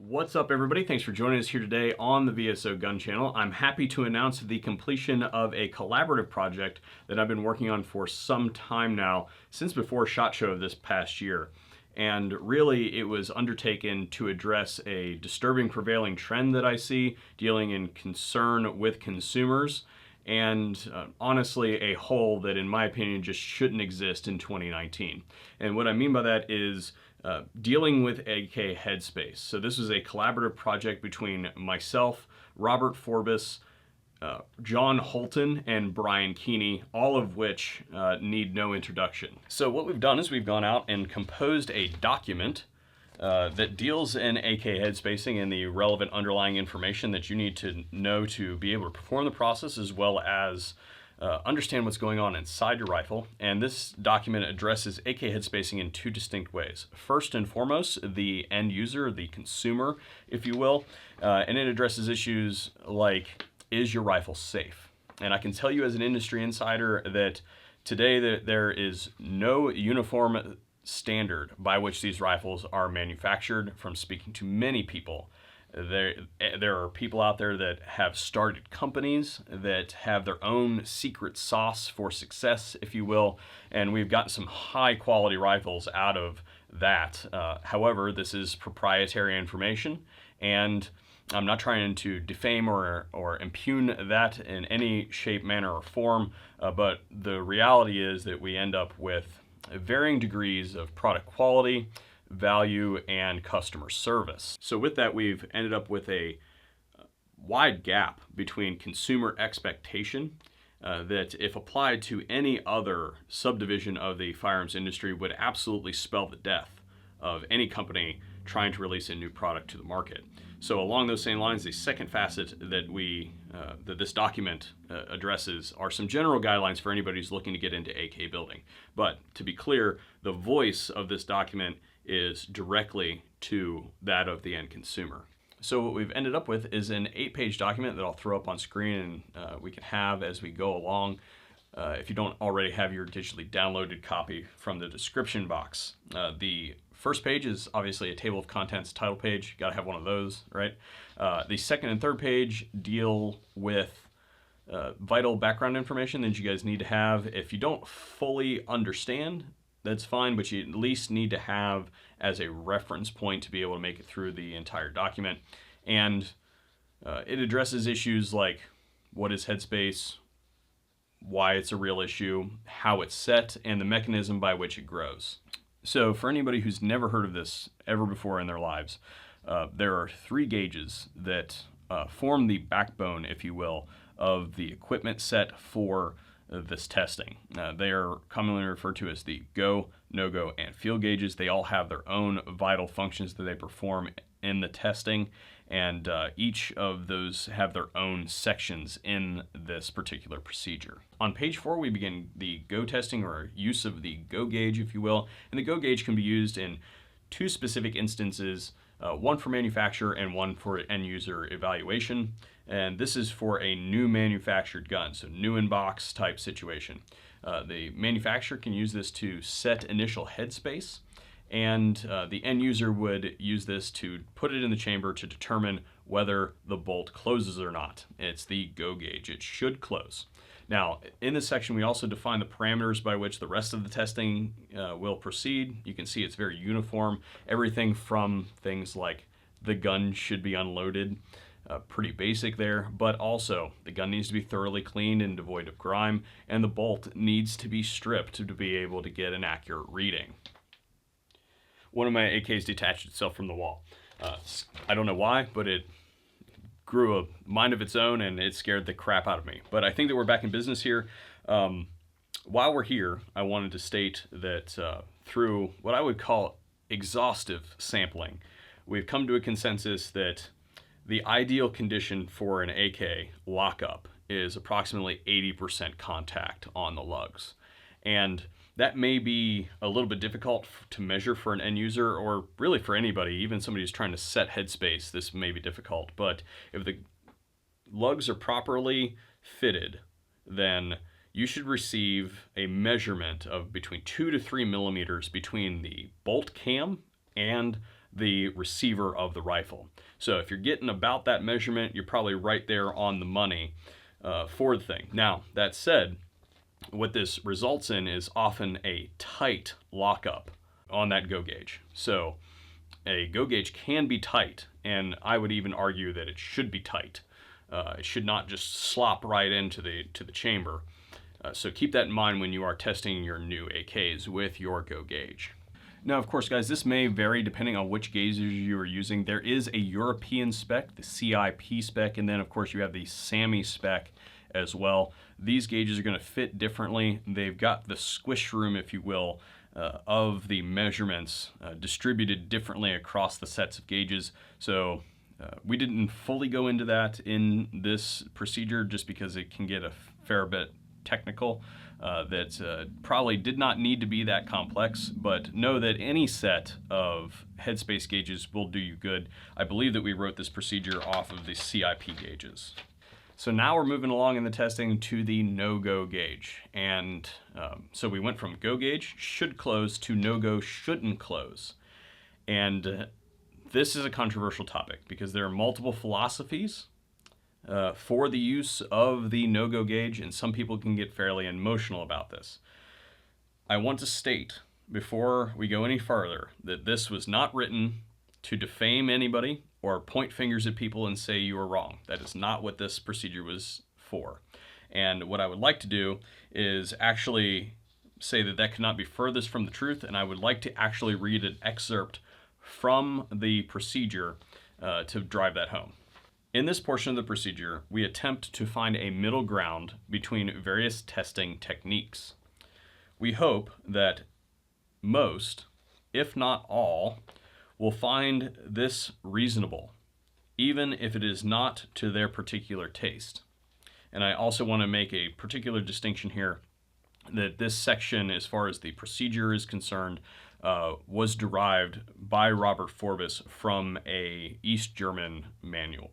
What's up, everybody? Thanks for joining us here today on the VSO Gun Channel. I'm happy to announce the completion of a collaborative project that I've been working on for some time now, since before SHOT Show of this past year. And really, it was undertaken to address a disturbing prevailing trend that I see dealing in concern with consumers, and honestly, a hole that, in my opinion, just shouldn't exist in 2019. And what I mean by that is dealing with AK Headspace. So this was a collaborative project between myself, Robert Forbes, John Holton, and Brian Keeney, all of which need no introduction. So what we've done is we've gone out and composed a document that deals in AK headspacing and the relevant underlying information that you need to know to be able to perform the process, as well as understand what's going on inside your rifle. And this document addresses AK headspacing in two distinct ways. First and foremost, the end user, the consumer, if you will, and it addresses issues like, is your rifle safe? And I can tell you as an industry insider that today there is no uniform standard by which these rifles are manufactured. From speaking to many people, there are people out there that have started companies that have their own secret sauce for success, if you will, and we've gotten some high quality rifles out of that. However, this is proprietary information, and I'm not trying to defame or impugn that in any shape, manner, or form, but the reality is that we end up with varying degrees of product quality, value, and customer service. So with that, we've ended up with a wide gap between consumer expectation that, if applied to any other subdivision of the firearms industry, would absolutely spell the death of any company trying to release a new product to the market. So along those same lines, the second facet that that this document addresses are some general guidelines for anybody who's looking to get into AK building. But to be clear, the voice of this document is directly to that of the end consumer. So what we've ended up with is an 8-page document that I'll throw up on screen, and we can have as we go along. If you don't already have your digitally downloaded copy from the description box. The first page is obviously a table of contents title page. Got to have one of those, right? The second and third page deal with vital background information that you guys need to have. If you don't fully understand, that's fine, but you at least need to have as a reference point to be able to make it through the entire document. And it addresses issues like what is headspace, why it's a real issue, how it's set, and the mechanism by which it grows. So for anybody who's never heard of this ever before in their lives, there are 3 gauges that form the backbone, if you will, of the equipment set for this testing. They are commonly referred to as the go, no-go, and field gauges. They all have their own vital functions that they perform in the testing, and each of those have their own sections in this particular procedure. On page 4, we begin the go testing, or use of the go gauge, if you will, and the go gauge can be used in 2 specific instances, one for manufacturer and one for end user evaluation. And this is for a new manufactured gun, so new in box type situation. The manufacturer can use this to set initial headspace, and the end user would use this to put it in the chamber to determine whether the bolt closes or not. It's the go gauge. It should close. Now, in this section, we also define the parameters by which the rest of the testing will proceed. You can see it's very uniform. Everything from things like the gun should be unloaded, pretty basic there, but also the gun needs to be thoroughly cleaned and devoid of grime, and the bolt needs to be stripped to be able to get an accurate reading. One of my AKs detached itself from the wall. I don't know why, but it grew a mind of its own, and it scared the crap out of me. But I think that we're back in business here. While we're here, I wanted to state that through what I would call exhaustive sampling, we've come to a consensus that the ideal condition for an AK lockup is approximately 80% contact on the lugs. And that may be a little bit difficult to measure for an end user, or really for anybody, even somebody who's trying to set headspace, this may be difficult. But if the lugs are properly fitted, then you should receive a measurement of between 2 to 3 millimeters between the bolt cam and the receiver of the rifle. So if you're getting about that measurement, you're probably right there on the money for the thing. Now, that said, what this results in is often a tight lockup on that go gauge. So a go gauge can be tight, and I would even argue that it should be tight. It should not just slop right into the chamber. So keep that in mind when you are testing your new AKs with your go gauge. Now, of course, guys, this may vary depending on which gauges you are using. There is a European spec, the CIP spec, and then, of course, you have the SAMI spec as well. These gauges are going to fit differently. They've got the squish room, if you will, of the measurements distributed differently across the sets of gauges. So we didn't fully go into that in this procedure just because it can get a fair bit technical. That probably did not need to be that complex, but know that any set of Headspace gauges will do you good. I believe that we wrote this procedure off of the CIP gauges. So now we're moving along in the testing to the NoGo gauge. And so we went from go gauge, should close, to NoGo shouldn't close. And this is a controversial topic because there are multiple philosophies for the use of the NoGo gauge, and some people can get fairly emotional about this. I want to state before we go any further that this was not written to defame anybody or point fingers at people and say you are wrong. That is not what this procedure was for. And what I would like to do is actually say that that could not be furthest from the truth, and I would like to actually read an excerpt from the procedure to drive that home. In this portion of the procedure, we attempt to find a middle ground between various testing techniques. We hope that most, if not all, will find this reasonable, even if it is not to their particular taste. And I also want to make a particular distinction here that this section, as far as the procedure is concerned, was derived by Robert Forbes from a East German manual.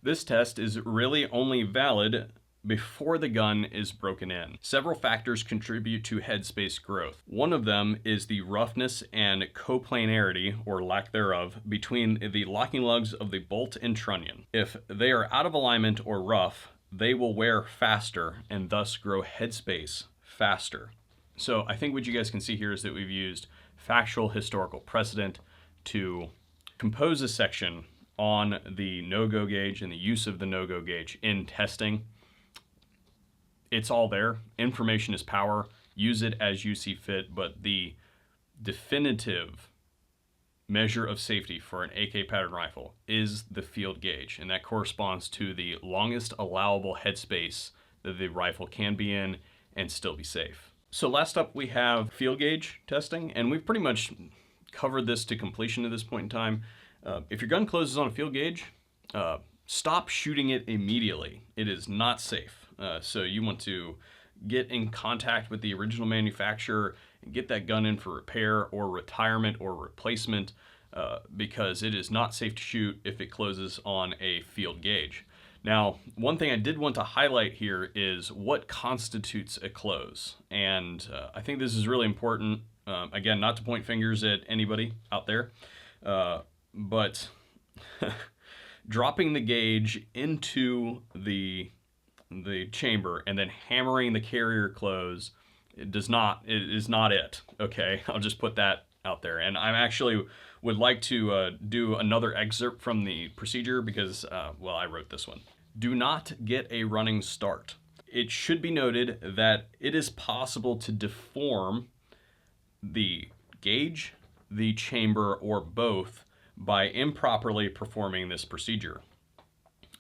This test is really only valid before the gun is broken in. Several factors contribute to headspace growth. One of them is the roughness and coplanarity, or lack thereof, between the locking lugs of the bolt and trunnion. If they are out of alignment or rough, they will wear faster and thus grow headspace faster. So I think what you guys can see here is that we've used factual historical precedent to compose a section on the NoGo gauge and the use of the NoGo gauge in testing. It's all there. Information is power. Use it as you see fit, but the definitive measure of safety for an AK pattern rifle is the field gauge, and that corresponds to the longest allowable headspace that the rifle can be in and still be safe. So last up we have field gauge testing, and we've pretty much covered this to completion at this point in time. If your gun closes on a field gauge, stop shooting it immediately. It is not safe. So you want to get in contact with the original manufacturer and get that gun in for repair or retirement or replacement, because it is not safe to shoot if it closes on a field gauge. Now, one thing I did want to highlight here is what constitutes a close. And I think this is really important. Again, not to point fingers at anybody out there, but dropping the gauge into the chamber and then hammering the carrier close, it is not it. Okay, I'll just put that out there. And I actually would like to do another excerpt from the procedure because, well, I wrote this one. Do not get a running start. It should be noted that it is possible to deform the gauge, the chamber, or both by improperly performing this procedure.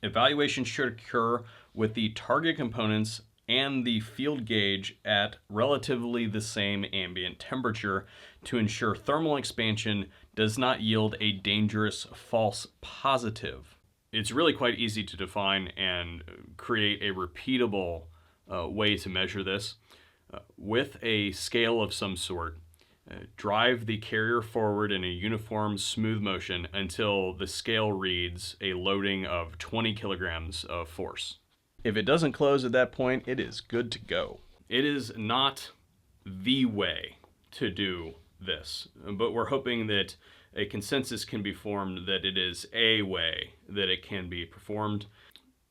Evaluation should occur with the target components and the field gauge at relatively the same ambient temperature to ensure thermal expansion does not yield a dangerous false positive. It's really quite easy to define and create a repeatable way to measure this. With a scale of some sort, drive the carrier forward in a uniform, smooth motion until the scale reads a loading of 20 kilograms of force. If it doesn't close at that point, it is good to go. It is not the way to do this, but we're hoping that a consensus can be formed that it is a way that it can be performed.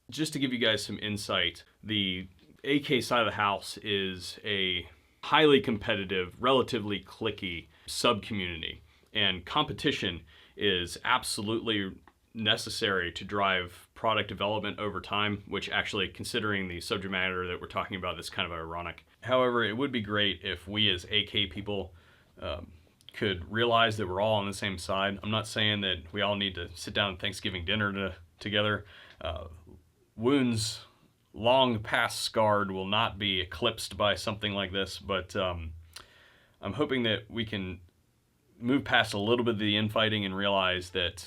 Just to give you guys some insight, the AK side of the house is a highly competitive, relatively cliquey sub-community, and competition is absolutely necessary to drive product development over time, which actually, considering the subject matter that we're talking about, is kind of ironic. However, it would be great if we as AK people could realize that we're all on the same side. I'm not saying that we all need to sit down at Thanksgiving dinner together. Wounds long past scarred will not be eclipsed by something like this, but I'm hoping that we can move past a little bit of the infighting and realize that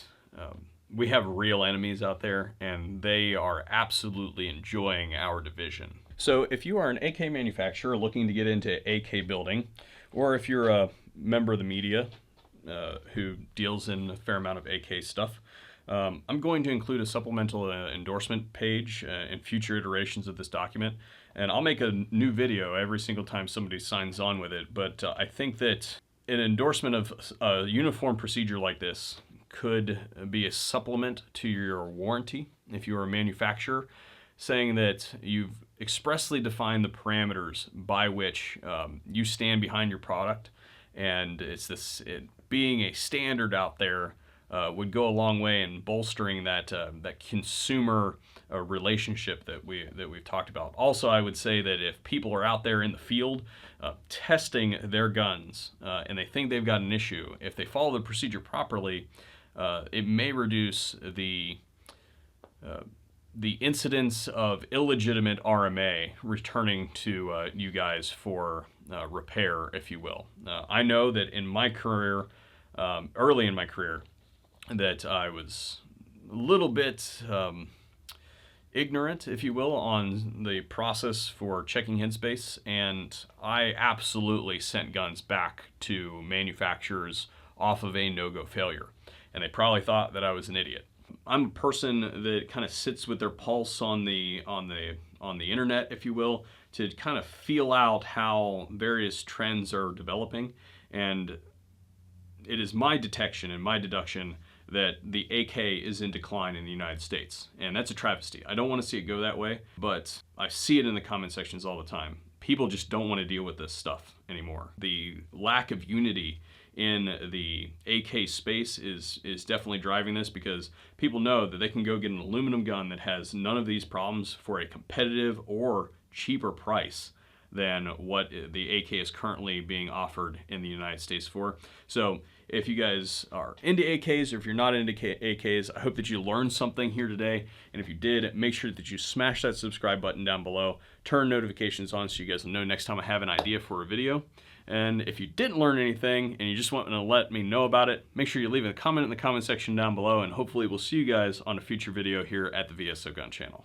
we have real enemies out there, and they are absolutely enjoying our division. So if you are an AK manufacturer looking to get into AK building, or if you're a member of the media who deals in a fair amount of AK stuff, I'm going to include a supplemental endorsement page in future iterations of this document, and I'll make a new video every single time somebody signs on with it. But I think that an endorsement of a uniform procedure like this could be a supplement to your warranty if you're a manufacturer, saying that you've expressly defined the parameters by which you stand behind your product, and being a standard out there would go a long way in bolstering that consumer relationship that we've talked about. Also, I would say that if people are out there in the field testing their guns and they think they've got an issue, if they follow the procedure properly, it may reduce the incidence of illegitimate RMA returning to you guys for repair, if you will. I know that in my career, early in my career, that I was a little bit ignorant, if you will, on the process for checking Headspace, and I absolutely sent guns back to manufacturers off of a no-go failure, and they probably thought that I was an idiot. I'm a person that kind of sits with their pulse on the internet, if you will, to kind of feel out how various trends are developing, and it is my detection and my deduction that the AK is in decline in the United States, and that's a travesty. I don't want to see it go that way, but I see it in the comment sections all the time. People just don't want to deal with this stuff anymore. The lack of unity in the AK space is definitely driving this, because people know that they can go get an aluminum gun that has none of these problems for a competitive or cheaper price than what the AK is currently being offered in the United States for. So if you guys are into AKs, or if you're not into AKs, I hope that you learned something here today. And if you did, make sure that you smash that subscribe button down below, turn notifications on so you guys will know next time I have an idea for a video. And if you didn't learn anything and you just want to let me know about it, make sure you leave a comment in the comment section down below, and hopefully we'll see you guys on a future video here at the VSO Gun Channel.